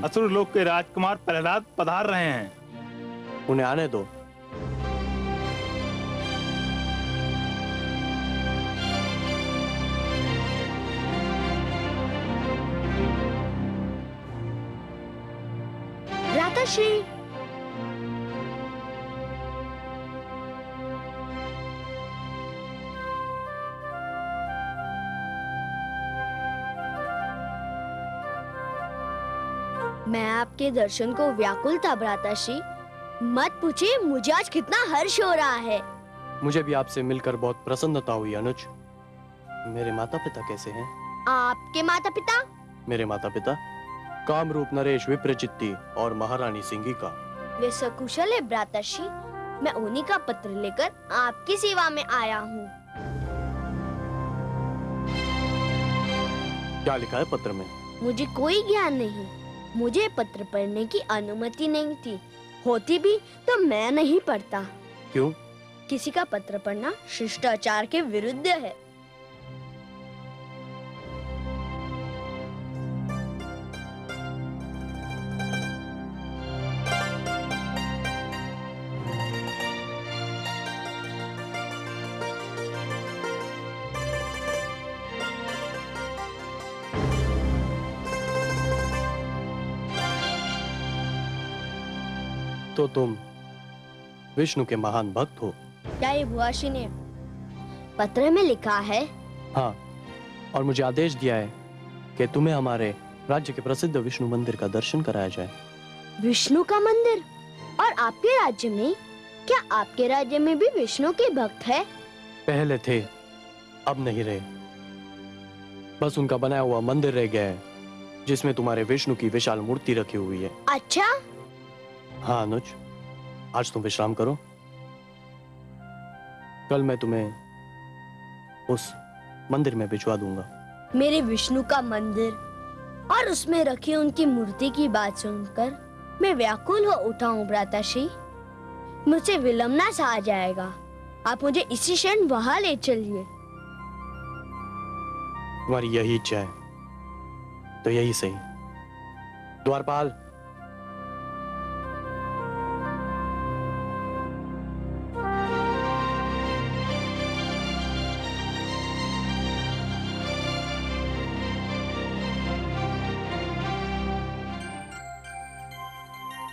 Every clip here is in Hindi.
असुर लोक के राजकुमार प्रहलाद पधार रहे हैं। उन्हें आने दो। भ्राताश्री, मैं आपके दर्शन को व्याकुल था भ्राताश्री। मत पूछिए मुझे आज कितना हर्ष हो रहा है। मुझे भी आपसे मिलकर बहुत प्रसन्नता हुई अनुज। मेरे माता पिता कैसे हैं? आपके माता पिता? मेरे माता पिता कामरूप नरेश विप्रचित्ती और महारानी सिंगी का। वे सकुशल है भ्राताश्री। मैं उन्हीं का पत्र लेकर आपकी सेवा में आया हूँ। क्या लिखा है पत्र में? मुझे कोई ज्ञान नहीं। मुझे पत्र पढ़ने की अनुमति नहीं थी। होती भी तो मैं नहीं पढ़ता। क्यों? किसी का पत्र पढ़ना शिष्टाचार के विरुद्ध है। तो तुम विष्णु के महान भक्त हो? क्या ये भुआशी ने पत्र में लिखा है? हाँ, और मुझे आदेश दिया है कि तुम्हें हमारे राज्य के प्रसिद्ध विष्णु मंदिर का दर्शन कराया जाए। विष्णु का मंदिर? और आपके राज्य में? क्या आपके राज्य में भी विष्णु के भक्त है? पहले थे, अब नहीं रहे। बस उनका बनाया हुआ मंदिर रह गया है, जिसमें तुम्हारे विष्णु की विशाल मूर्ति रखी हुई है। अच्छा? हाँ अनुज, आज तुम विश्राम करो। कल मैं तुम्हें उस मंदिर में भिजवा दूंगा। मेरे विष्णु का मंदिर और उसमें रखी उनकी मूर्ति की बात सुनकर मैं व्याकुल हो उठा हूँ भ्राताश्री। मुझसे विलंबना सा आ जाएगा। आप मुझे इसी क्षण वहां ले चलिए। तुम्हारी यही इच्छा है तो यही सही। द्वारपाल,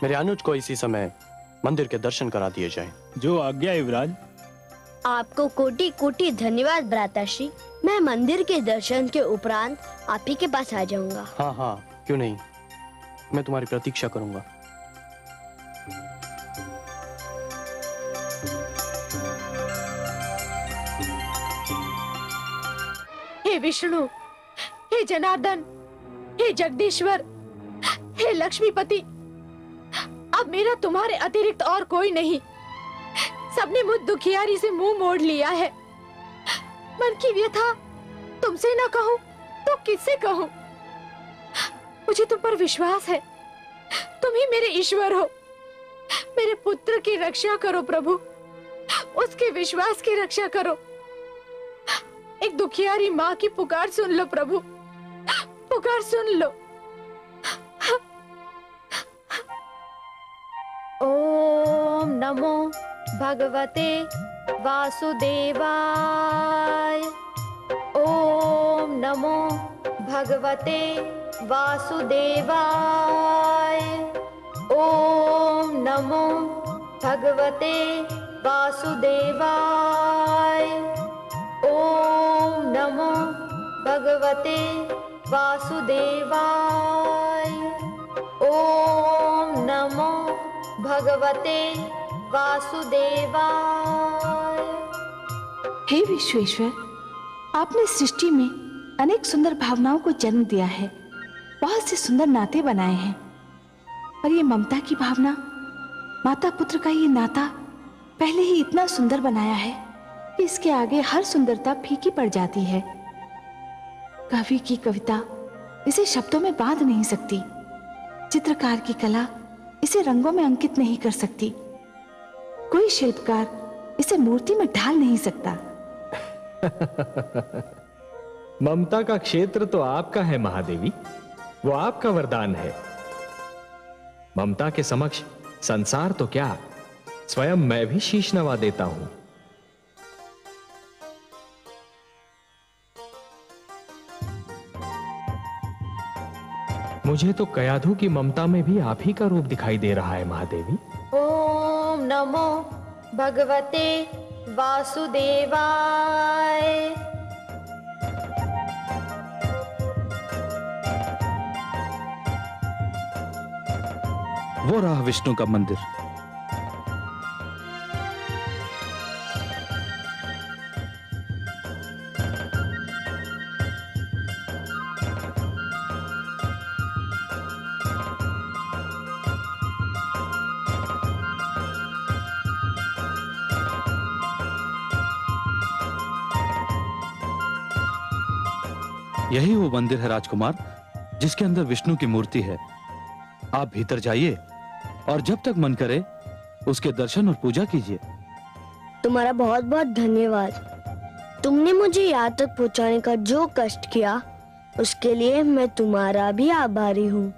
मेरे अनुज को इसी समय मंदिर के दर्शन करा दिए जाएं। जो आज्ञा युवराज। आपको कोटि कोटि धन्यवाद भ्राताश्री। मैं मंदिर के दर्शन के उपरांत आप ही के पास आ जाऊंगा। हाँ हाँ, क्यों नहीं, मैं तुम्हारी प्रतीक्षा करूंगा। हे विष्णु, हे जनार्दन, हे जगदीश्वर, हे लक्ष्मीपति, अब मेरा तुम्हारे अतिरिक्त और कोई नहीं। सबने मुझ दुखियारी से मुंह मोड़ लिया है। मन की व्यथा तुमसे न कहूं तो किससे कहूं? मुझे तुम पर विश्वास है। तुम ही मेरे ईश्वर हो। मेरे पुत्र की रक्षा करो प्रभु, उसके विश्वास की रक्षा करो। एक दुखियारी माँ की पुकार सुन लो प्रभु, पुकार सुन लो। ओम नमो भगवते वासुदेवाय। ओम नमो भगवते वासुदेवाय। ओम नमो भगवते वासुदेवाय। ओम नमो भगवते वासुदेवाय। ओम नमो भगवते वासुदेवाय। हे विश्वेश्वर, आपने सृष्टि में अनेक सुंदर भावनाओं को जन्म दिया है, बहुत से सुंदर नाते बनाए हैं, पर ये ममता की भावना, माता पुत्र का ये नाता पहले ही इतना सुंदर बनाया है कि इसके आगे हर सुंदरता फीकी पड़ जाती है। कवि की कविता इसे शब्दों में बांध नहीं सकती, चित्रकार की कला इसे रंगों में अंकित नहीं कर सकती, कोई शिल्पकार इसे मूर्ति में ढाल नहीं सकता। ममता का क्षेत्र तो आपका है महादेवी, वो आपका वरदान है। ममता के समक्ष संसार तो क्या, स्वयं मैं भी शीश नवा देता हूं। मुझे तो कयाधु की ममता में भी आप ही का रूप दिखाई दे रहा है महादेवी। ओम नमो भगवते वासुदेवाय। वो रहा विष्णु का मंदिर। यही वो मंदिर है राजकुमार, जिसके अंदर विष्णु की मूर्ति है। आप भीतर जाइए और जब तक मन करे उसके दर्शन और पूजा कीजिए। तुम्हारा बहुत बहुत धन्यवाद। तुमने मुझे यहाँ तक पहुँचाने का जो कष्ट किया, उसके लिए मैं तुम्हारा भी आभारी हूँ।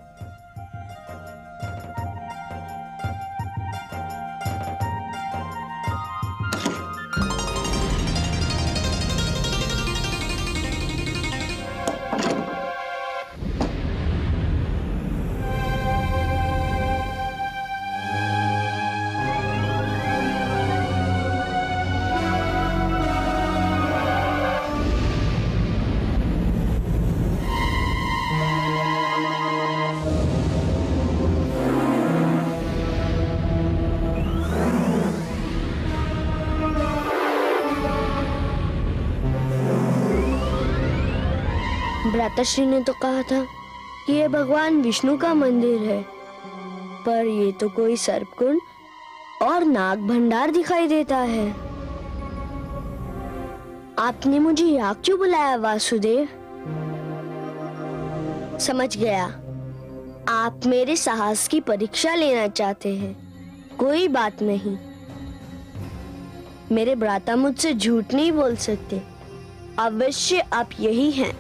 भ्राताश्री ने तो कहा था कि ये भगवान विष्णु का मंदिर है, पर ये तो कोई सर्पकुंड और नाग भंडार दिखाई देता है। आपने मुझे यहाँ क्यों बुलाया वासुदेव? समझ गया, आप मेरे साहस की परीक्षा लेना चाहते हैं। कोई बात नहीं, मेरे भ्राता मुझसे झूठ नहीं बोल सकते। अवश्य आप यही हैं।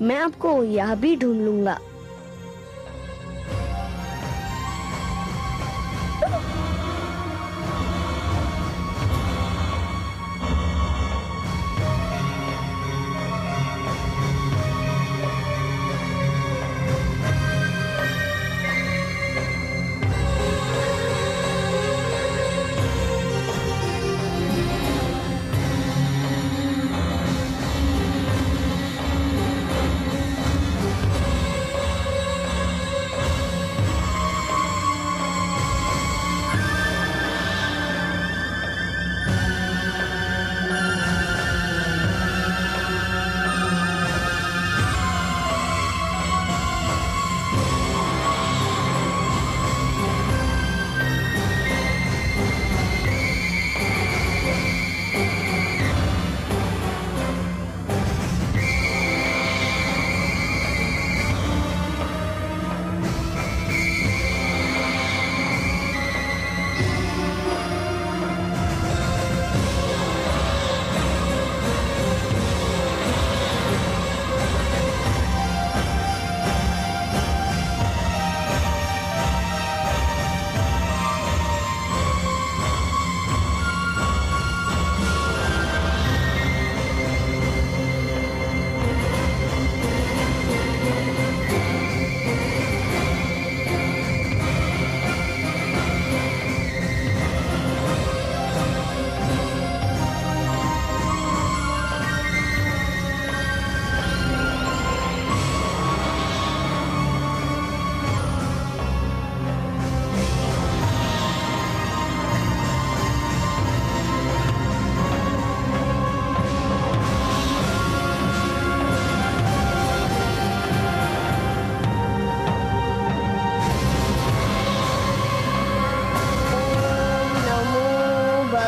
मैं आपको यह भी ढूंढ लूंगा।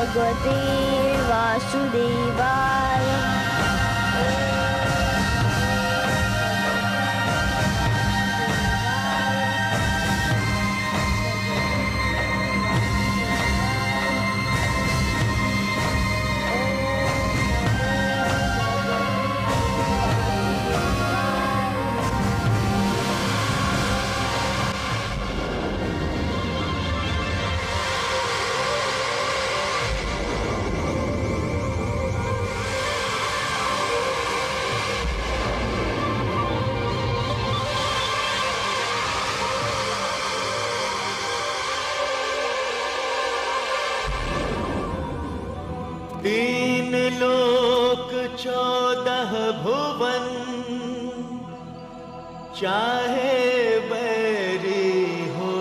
भगवते वासुदेवाय। चाहे बैरी हो,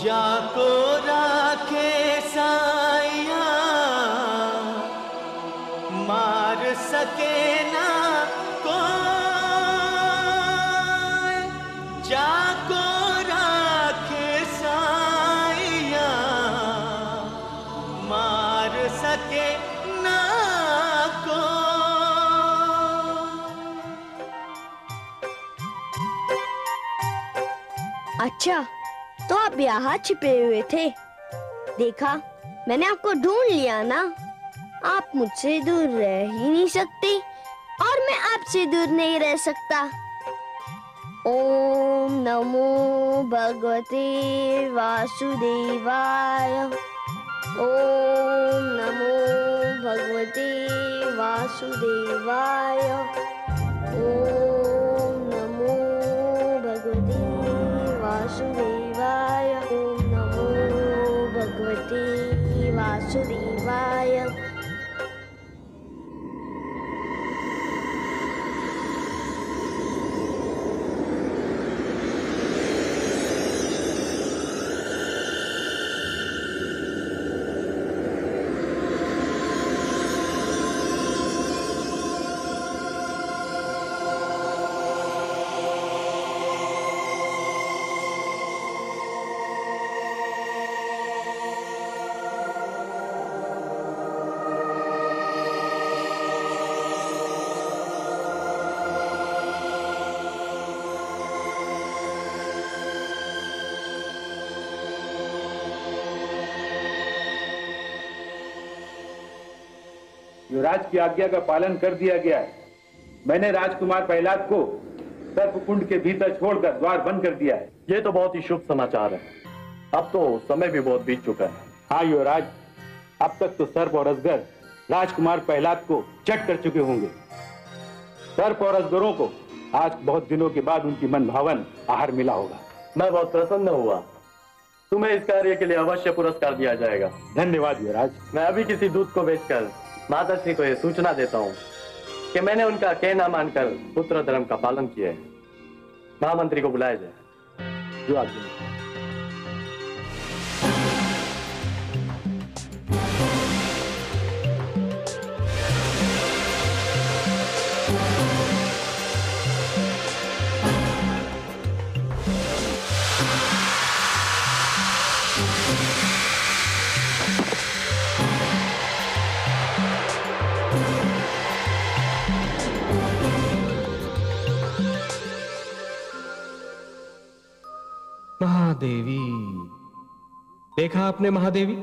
जाको राखे साइया, मार सके ना कोई, जाको राखे साइया, मार सके ना कोई। अच्छा, तो आप यहाँ छिपे हुए थे। देखा, मैंने आपको ढूंढ लिया ना। आप मुझसे दूर रह ही नहीं सकते और मैं आपसे दूर नहीं रह सकता। ओम नमो भगवते वासुदेवाय। ओम नमो भगवते वासुदेवाय। ओम नमो भगवते वासुदेवाय। ओम नमो भगवते वासुदेवाय। युवराज की आज्ञा का पालन कर दिया गया है। मैंने राजकुमार प्रहलाद को सर्पकुंड के भीतर छोड़कर द्वार बंद कर दिया है। ये तो बहुत ही शुभ समाचार है। अब तो समय भी बहुत बीत चुका है। हाँ युवराज, अब तक तो सर्प और अजगर राजकुमार प्रहलाद को चट कर चुके होंगे। सर्प और अजगरों को आज बहुत दिनों के बाद उनकी मनभावन आहार मिला होगा। मैं बहुत प्रसन्न हुआ। तुम्हें इस कार्य के लिए अवश्य पुरस्कार दिया जाएगा। धन्यवाद युवराज। मैं अभी किसी दूत को भेजकर माताश्री को यह सूचना देता हूँ कि मैंने उनका कहना मानकर पुत्र धर्म का पालन किया है। महामंत्री को बुलाया जाए। जो आज्ञा। महादेवी, देखा आपने महादेवी,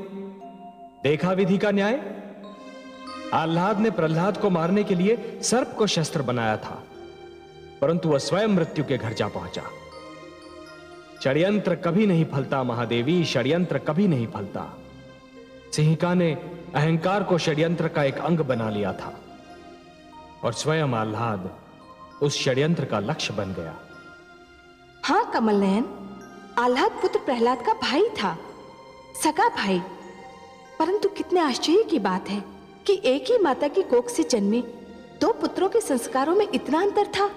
देखा विधि का न्याय। आह्लाद ने प्रहलाद को मारने के लिए सर्प को शस्त्र बनाया था, परंतु वह स्वयं मृत्यु के घर जा पहुंचा। षड्यंत्र कभी नहीं फलता महादेवी, षड्यंत्र कभी नहीं फलता। सिंहिका ने अहंकार को षड्यंत्र का एक अंग बना लिया था और स्वयं आह्लाद उस षड्यंत्र का लक्ष्य बन गया। हाँ कमल नयन, आह्लाद पुत्र प्रहलाद का भाई था, सगा भाई। परंतु कितने आश्चर्य की बात है कि एक ही माता की कोख से जन्मे दो पुत्रों के संस्कारों में इतना अंतर था।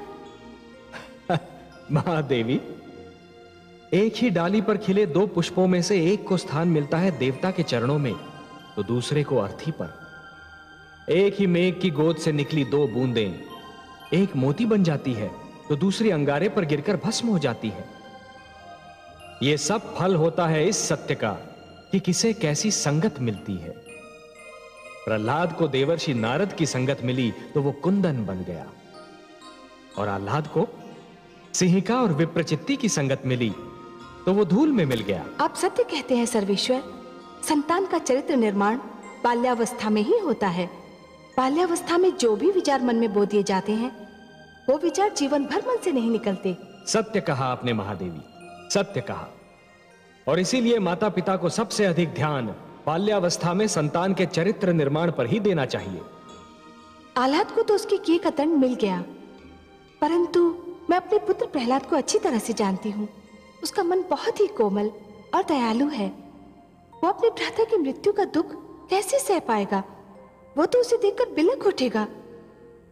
महादेवी, एक ही डाली पर खिले दो पुष्पों में से एक को स्थान मिलता है देवता के चरणों में, तो दूसरे को अर्थी पर। एक ही मेघ की गोद से निकली दो बूंदें, एक मोती बन जाती है तो दूसरी अंगारे पर गिरकर भस्म हो जाती है। यह सब फल होता है इस सत्य का कि किसे कैसी संगत मिलती है। प्रहलाद को देवर्षि नारद की संगत मिली तो वो कुंदन बन गया, और आह्लाद को सिंहिका और विप्रचित्ती की संगत मिली तो वो धूल में मिल गया। आप सत्य कहते हैं सर्वेश्वर। संतान का चरित्र निर्माण बाल्यावस्था में ही होता है। बाल्यावस्था में जो भी विचार मन में बो दिए जाते हैं वो विचार जीवन भर मन से नहीं निकलते। सत्य कहा आपने महादेवी, सत्य कहा। और इसीलिए माता पिता को सबसे अधिक ध्यान बाल्यावस्था में संतान के चरित्र निर्माण पर ही देना चाहिए। आह्लाद को तो उसके किए का दंड मिल गया, परंतु मैं अपने पुत्र प्रहलाद को अच्छी तरह से जानती हूँ। उसका मन बहुत ही कोमल और दयालु है। वो अपने भ्राता की मृत्यु का दुख कैसे सह पाएगा? वो तो उसे देखकर बिलख उठेगा।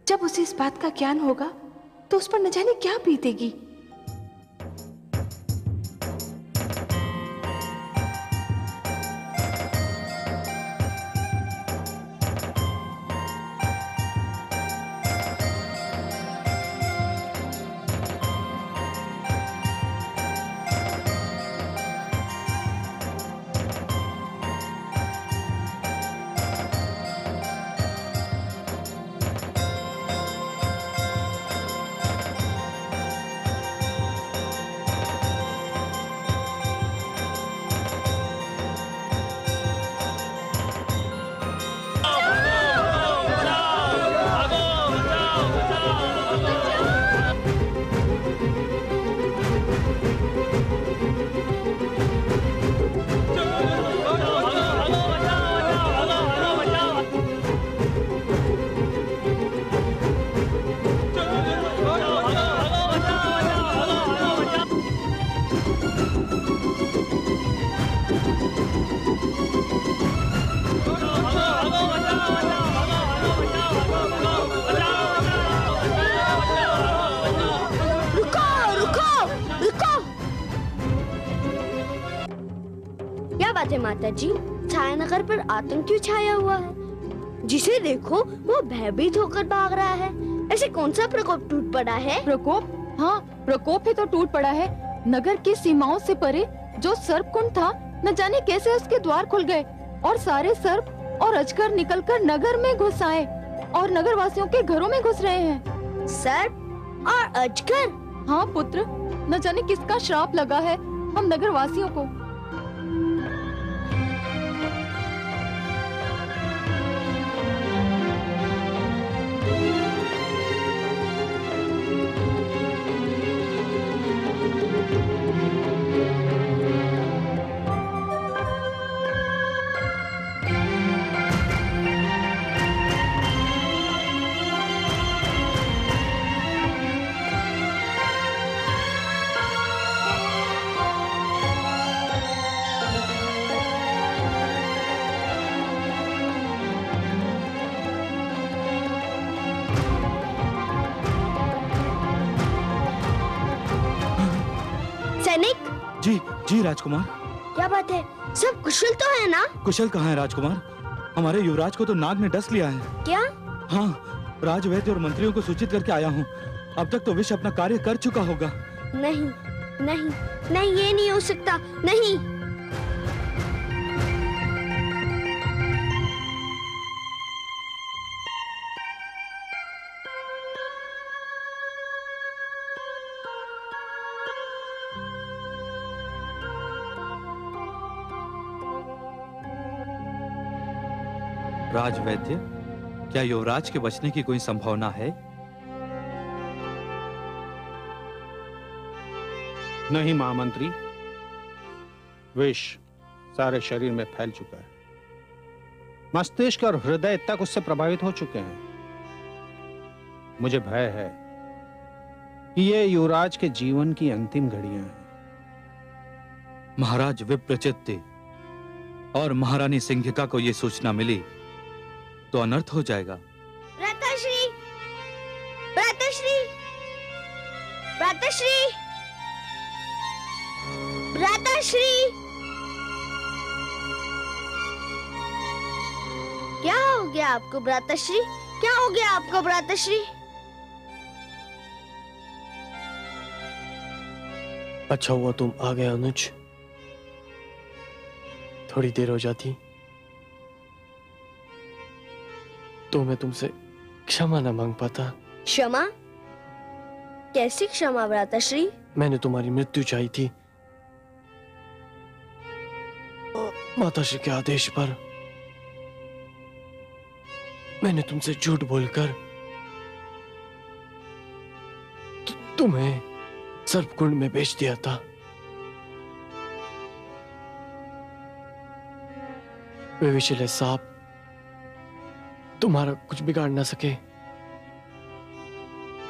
जब उसे इस बात का ज्ञान होगा तो उस पर न जाने क्या बीतेगी। माता जी, छायानगर पर आतंक क्यों छाया हुआ है? जिसे देखो वो भयभीत होकर भाग रहा है। ऐसे कौन सा प्रकोप टूट पड़ा है? प्रकोप? हाँ, प्रकोप ही तो टूट पड़ा है। नगर की सीमाओं से परे जो सर्पकुंड था, न जाने कैसे उसके द्वार खुल गए और सारे सर्प और अजगर निकलकर नगर में घुस आए और नगर वासियों के घरों में घुस रहे हैं। सर्प और अजगर? हाँ पुत्र, न जाने किसका श्राप लगा है हम नगर वासियों को। जी जी राजकुमार। क्या बात है? सब कुशल तो है ना? कुशल कहाँ है राजकुमार? हमारे युवराज को तो नाग ने डस लिया है। क्या? हाँ, राजवैद्य और मंत्रियों को सूचित करके आया हूँ। अब तक तो विष अपना कार्य कर चुका होगा। नहीं नहीं नहीं, ये नहीं हो सकता। नहीं। राजवैद्य, क्या युवराज के बचने की कोई संभावना है? नहीं महामंत्री, विष सारे शरीर में फैल चुका है। मस्तिष्क और हृदय तक उससे प्रभावित हो चुके हैं। मुझे भय है कि ये युवराज के जीवन की अंतिम घड़ियां हैं। महाराज विप्रचित्ति और महारानी सिंघिका को यह सूचना मिली तो अनर्थ हो जाएगा। भ्राताश्री, भ्राताश्री, भ्राताश्री, भ्राताश्री, क्या हो गया आपको भ्राताश्री? क्या हो गया आपको भ्राताश्री? अच्छा हुआ तुम आ गए अनुज। थोड़ी देर हो जाती तो मैं तुमसे क्षमा न मांग पाता। क्षमा? कैसी क्षमा भ्राताश्री? मैंने तुम्हारी मृत्यु चाही थी। माताश्री के आदेश पर मैंने तुमसे झूठ बोलकर तुम्हें सर्पकुंड में बेच दिया था। वे विषैले सांप तुम्हारा कुछ बिगाड़ ना सके,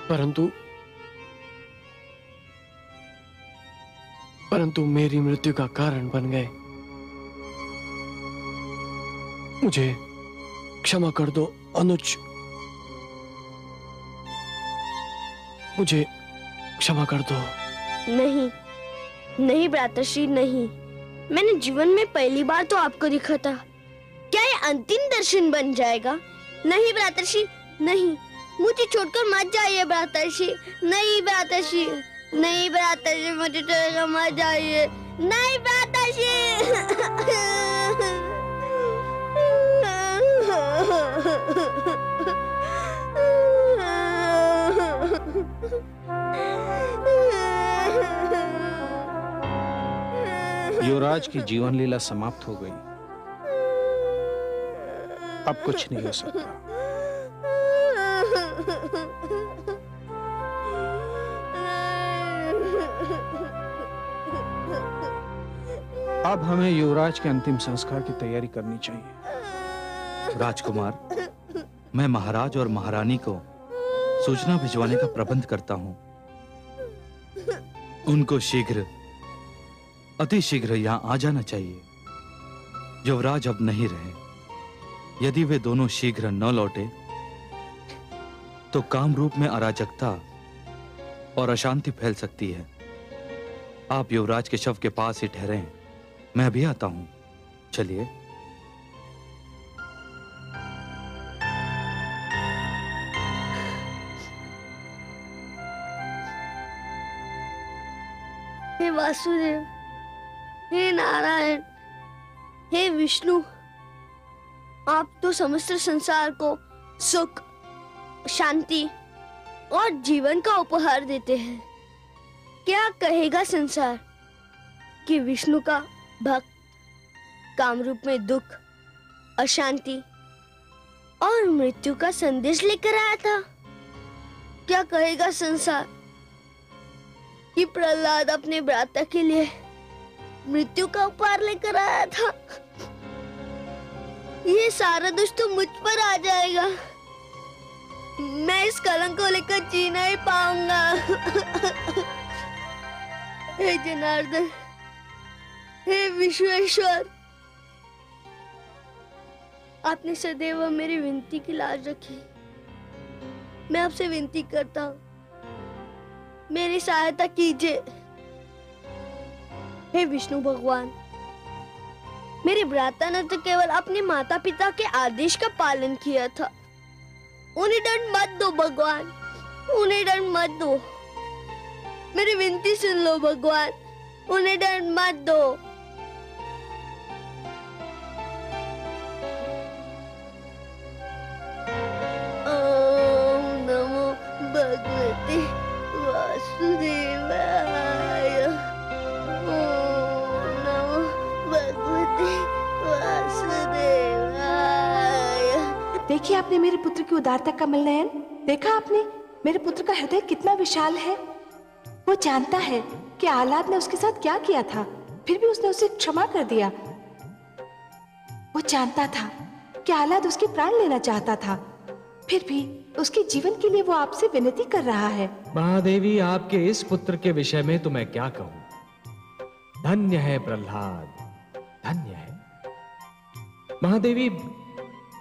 परंतु मेरी मृत्यु का कारण बन गए। मुझे क्षमा कर दो अनुज। मुझे क्षमा कर दो। नहीं नहीं भ्राताश्री, नहीं। मैंने जीवन में पहली बार तो आपको देखा था। क्या ये अंतिम दर्शन बन जाएगा? नहीं भ्राताश्री, नहीं। मुझे छोड़कर मत जाइए भ्राताश्री। नहीं भ्राताश्री, नहीं भ्राताश्री, मुझे छोड़कर मत जाइए। नहीं युवराज की जीवन लीला समाप्त हो गई। अब कुछ नहीं हो सकता। अब हमें युवराज के अंतिम संस्कार की तैयारी करनी चाहिए। राजकुमार, मैं महाराज और महारानी को सूचना भिजवाने का प्रबंध करता हूं। उनको शीघ्र, अति शीघ्र यहां आ जाना चाहिए। युवराज अब नहीं रहे। यदि वे दोनों शीघ्र न लौटे तो कामरूप में अराजकता और अशांति फैल सकती है। आप युवराज के शव के पास ही ठहरे हैं। मैं अभी आता हूं। चलिए। हे वासुदेव, हे नारायण, हे विष्णु, आप तो समस्त संसार को सुख, शांति और जीवन का उपहार देते हैं। क्या कहेगा संसार कि विष्णु का भक्त कामरूप में दुख, अशांति और मृत्यु का संदेश लेकर आया था? क्या कहेगा संसार कि प्रहलाद अपने भ्राता के लिए मृत्यु का उपहार लेकर आया था? ये सारा दोष तो मुझ पर आ जाएगा। मैं इस कलंक को लेकर जी नहीं पाऊंगा। हे जनार्दन, हे विश्वेश्वर, आपने सदैव मेरी विनती की लाज रखी। मैं आपसे विनती करता हूँ, मेरी सहायता कीजिए। हे विष्णु भगवान, मेरे भ्राता ने तो केवल अपने माता पिता के आदेश का पालन किया था। उन्हें दंड मत दो भगवान, उन्हें दंड मत दो। मेरी विनती सुन लो भगवान, उन्हें दंड मत दो। ओम नमो भगवते वासुदेवाय। ओम नमो भगवते वासुदेवाय। देखिए आपने मेरे पुत्र की उदारता का नयन देखा। आपने मेरे पुत्र का हृदय कितना विशाल है। वो जानता है कि आह्लाद ने उसके साथ क्या किया था, फिर भी उसने उसे क्षमा कर दिया। वो जानता था कि आह्लाद उसके प्राण लेना चाहता था, फिर भी उसके जीवन के लिए वो आपसे विनती कर रहा है। महादेवी, आपके इस पुत्र के विषय में तो मैं क्या कहूं। धन्य है प्रहलाद, धन्य है। महादेवी,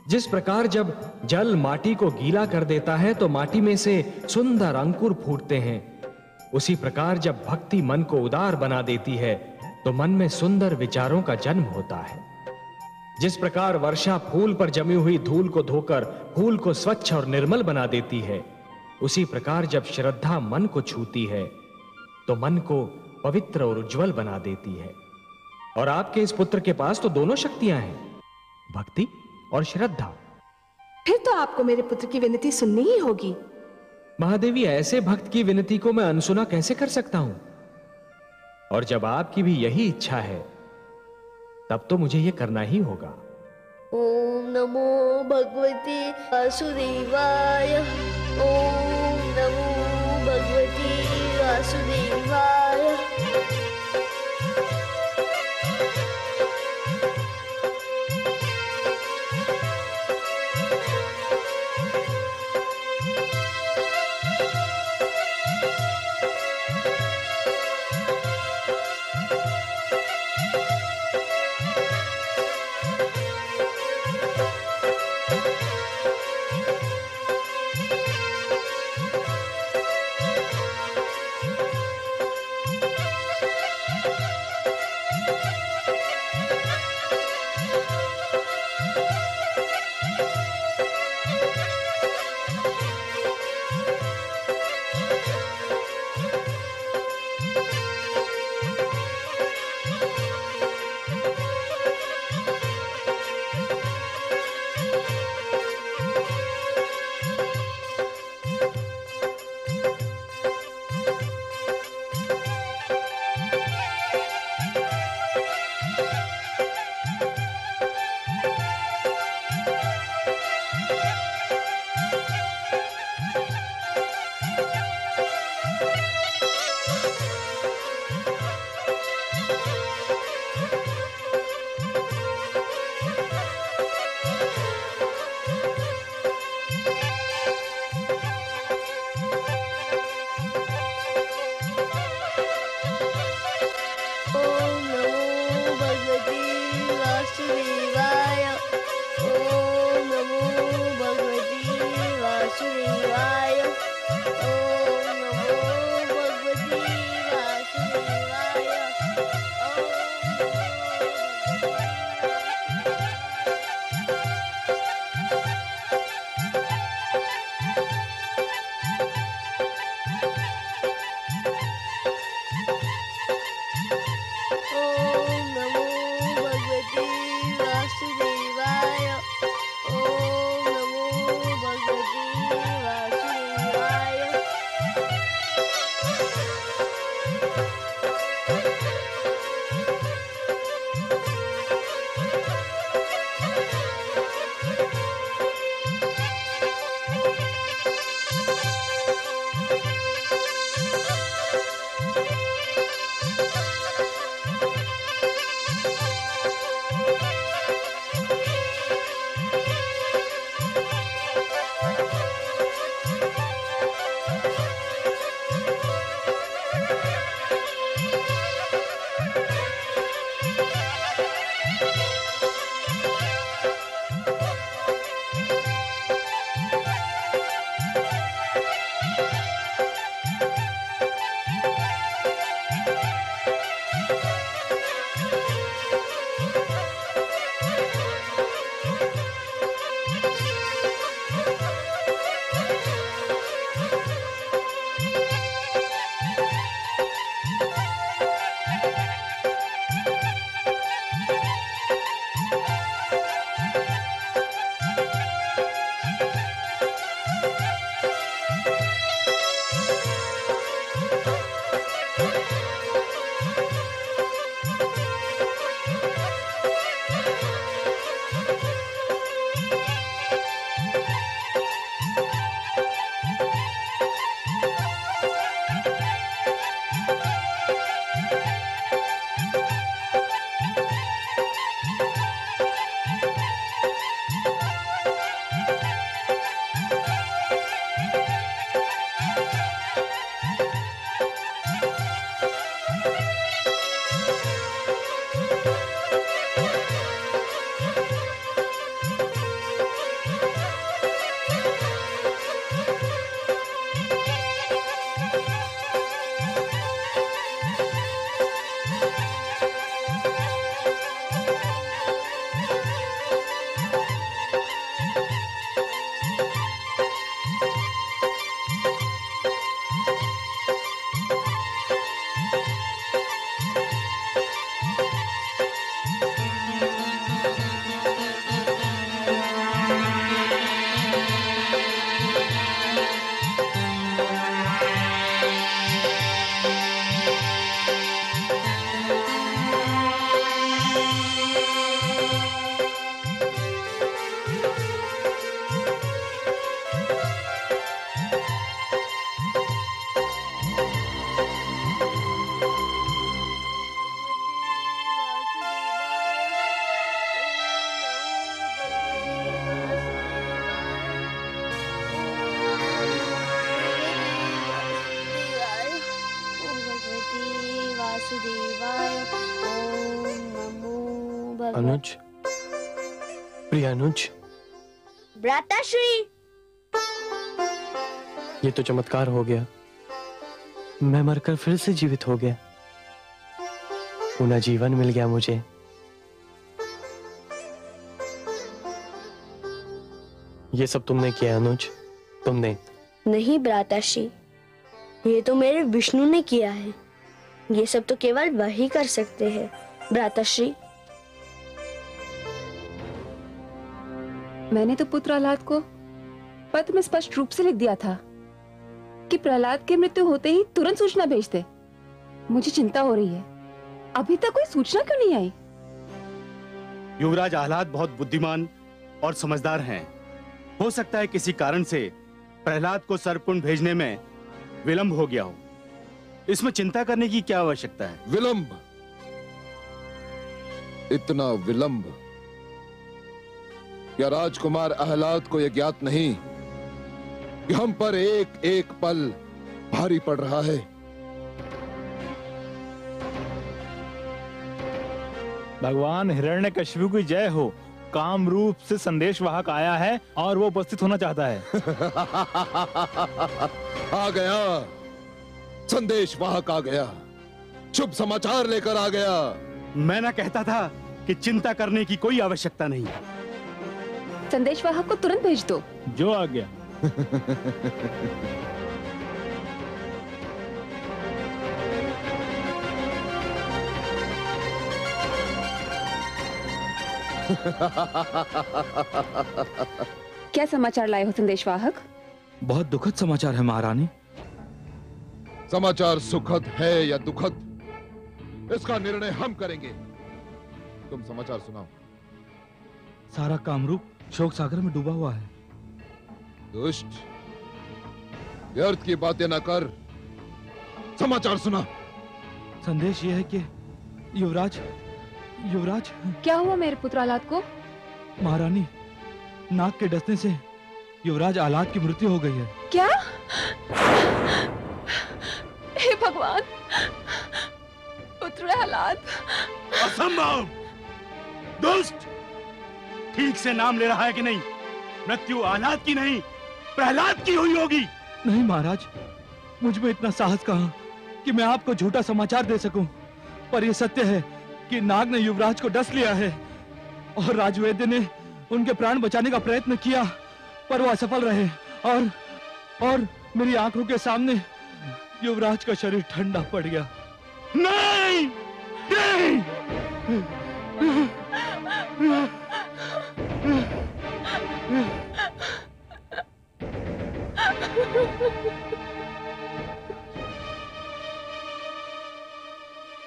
जिस प्रकार जब जल माटी को गीला कर देता है तो माटी में से सुंदर अंकुर फूटते हैं, उसी प्रकार जब भक्ति मन को उदार बना देती है तो मन में सुंदर विचारों का जन्म होता है। जिस प्रकार वर्षा फूल पर जमी हुई धूल को धोकर फूल को स्वच्छ और निर्मल बना देती है, उसी प्रकार जब श्रद्धा मन को छूती है तो मन को पवित्र और उज्जवल बना देती है। और आपके इस पुत्र के पास तो दोनों शक्तियां हैं, भक्ति और श्रद्धा। फिर तो आपको मेरे पुत्र की विनती सुननी ही होगी। महादेवी, ऐसे भक्त की विनती को मैं अनसुना कैसे कर सकता हूं? और जब आपकी भी यही इच्छा है तब तो मुझे यह करना ही होगा। ओम नमो भगवते वासुदेवाय। ओम नमो भगवते वासुदेवाय। वासुदेवाय। ओम नमो भगवते। अनुज, प्रिय अनुज, भ्राताश्री, ये तो चमत्कार हो गया। मैं मरकर फिर से जीवित हो गया। पुनः जीवन मिल गया मुझे। ये सब तुमने किया अनुज, तुमने। नहीं भ्राताश्री, ये तो मेरे विष्णु ने किया है। ये सब तो केवल वही कर सकते हैं भ्राताश्री। मैंने तो पुत्र प्रहलाद को पत्र में स्पष्ट रूप से लिख दिया था कि प्रहलाद की मृत्यु होते ही तुरंत सूचना भेज दे। मुझे चिंता हो रही है, अभी तक कोई सूचना क्यों नहीं आई? युवराज आह्लाद बहुत बुद्धिमान और समझदार हैं। हो सकता है किसी कारण से प्रहलाद को सरपुंड भेजने में विलंब हो गया हो। इसमें चिंता करने की क्या आवश्यकता है? विलंब? इतना विलंब? क्या राजकुमार आह्लाद को यह ज्ञात नहीं कि हम पर एक एक पल भारी पड़ रहा है? भगवान हिरण्यकशिपु की जय हो। काम रूप से संदेशवाहक आया है और वो उपस्थित होना चाहता है। आ गया, संदेशवाहक आ गया, शुभ समाचार लेकर आ गया। मैं ना कहता था कि चिंता करने की कोई आवश्यकता नहीं। संदेशवाहक को तुरंत भेज दो। जो आ गया। क्या समाचार लाए हो संदेशवाहक? बहुत दुखद समाचार है महारानी। समाचार सुखद है या दुखद, इसका निर्णय हम करेंगे। तुम समाचार सुनाओ। सारा कामरूप शोक सागर में डूबा हुआ है। दुष्ट, व्यर्थ की बातें न कर, समाचार सुना। संदेश यह है कि युवराज क्या हुआ मेरे पुत्र आह्लाद को? महारानी, नाग के डसने से युवराज आह्लाद की मृत्यु हो गई है। क्या? हे भगवान, पुत्र आह्लाद। असंभव! दुष्ट, ठीक से नाम ले रहा है कि नहीं? मृत्यु आह्लाद की नहीं, प्रहलाद की हुई होगी। नहीं महाराज, मुझ में इतना साहस कहां कि मैं आपको झूठा समाचार दे सकूं। पर यह सत्य है कि नाग ने युवराज को डस लिया है और राजवैद्य ने उनके प्राण बचाने का प्रयत्न किया, पर वो असफल रहे और मेरी आंखों के सामने युवराज का शरीर ठंडा पड़ गया। नहीं, नहीं!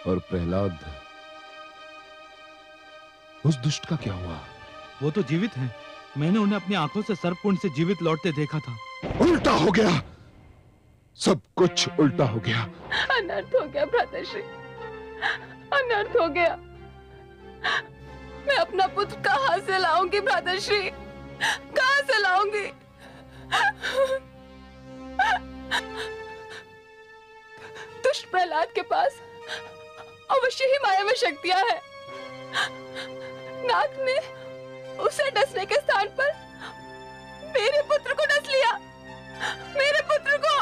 और प्रहलाद, उस दुष्ट का क्या हुआ? वो तो जीवित हैं। मैंने उन्हें अपनी आंखों से सर्पकुंड से जीवित लौटते देखा था। उल्टा हो गया, सब कुछ उल्टा हो गया। अनर्थ हो गया भ्राताश्री, अनर्थ हो गया। मैं अपना पुत्र कहां से लाऊंगी भ्राताश्री, कहां से लाऊंगी? दुष्ट प्रहलाद के पास अवश्य ही माया में शक्तियां हैं। नाग ने उसे डसने के स्थान पर मेरे पुत्र को डस लिया, मेरे पुत्र को।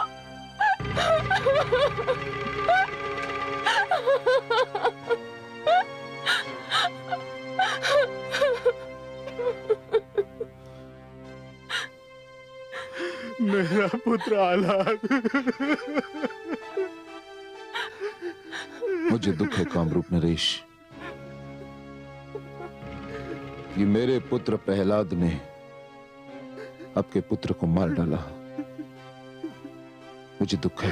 मेरा पुत्र आह्लाद। मुझे दुख है कामरूप नरेश कि मेरे पुत्र प्रहलाद ने आपके पुत्र को मार डाला। मुझे दुख है।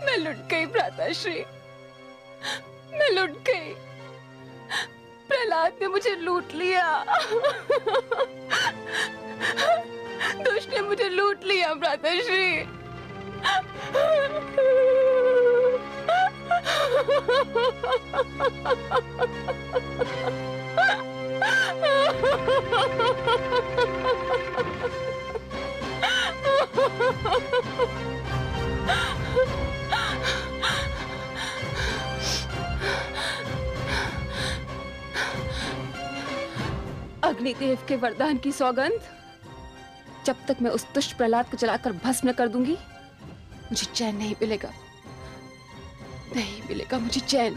मैं लुट गई भ्राताश्री, मैं लुट गई। प्रहलाद ने मुझे लूट लिया। दुष्ट ने मुझे लूट लिया भ्राताश्री। अग्निदेव के वरदान की सौगंध, जब तक मैं उस दुष्ट प्रहलाद को जलाकर भस्म न कर दूंगी, मुझे चैन नहीं मिलेगा, नहीं मिलेगा मुझे चैन।